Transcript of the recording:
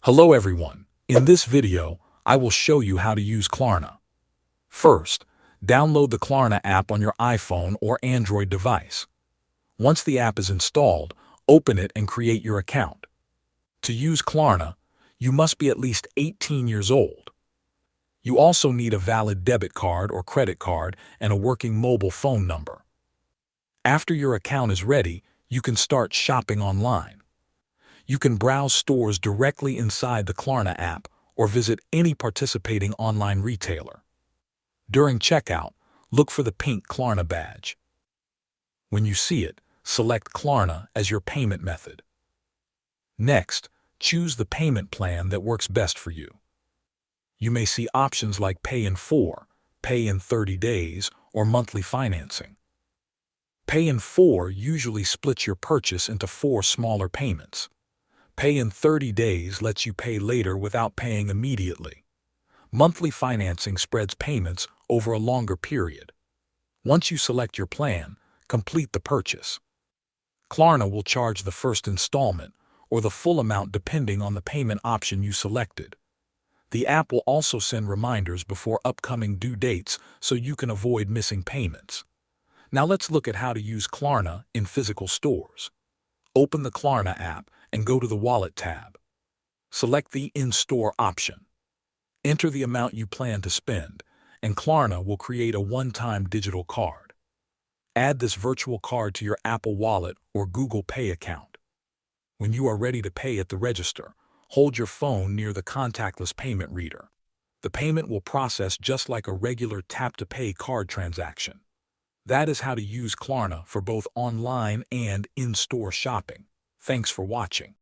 Hello everyone. In this video, I will show you how to use Klarna. First, download the Klarna app on your iPhone or Android device. Once the app is installed, open it and create your account. To use Klarna, you must be at least 18 years old. You also need a valid debit card or credit card and a working mobile phone number. After your account is ready, you can start shopping online. You can browse stores directly inside the Klarna app or visit any participating online retailer. During checkout, look for the pink Klarna badge. When you see it, select Klarna as your payment method. Next, choose the payment plan that works best for you. You may see options like Pay in 4, Pay in 30 days, or monthly financing. Pay in 4 usually splits your purchase into 4 smaller payments. Pay in 30 days lets you pay later without paying immediately. Monthly financing spreads payments over a longer period. Once you select your plan, complete the purchase. Klarna will charge the first installment or the full amount depending on the payment option you selected. The app will also send reminders before upcoming due dates so you can avoid missing payments. Now let's look at how to use Klarna in physical stores. Open the Klarna app and go to the Wallet tab. Select the In-Store option. Enter the amount you plan to spend, and Klarna will create a one-time digital card. Add this virtual card to your Apple Wallet or Google Pay account. When you are ready to pay at the register, hold your phone near the contactless payment reader. The payment will process just like a regular tap-to-pay card transaction. That is how to use Klarna for both online and in-store shopping. Thanks for watching.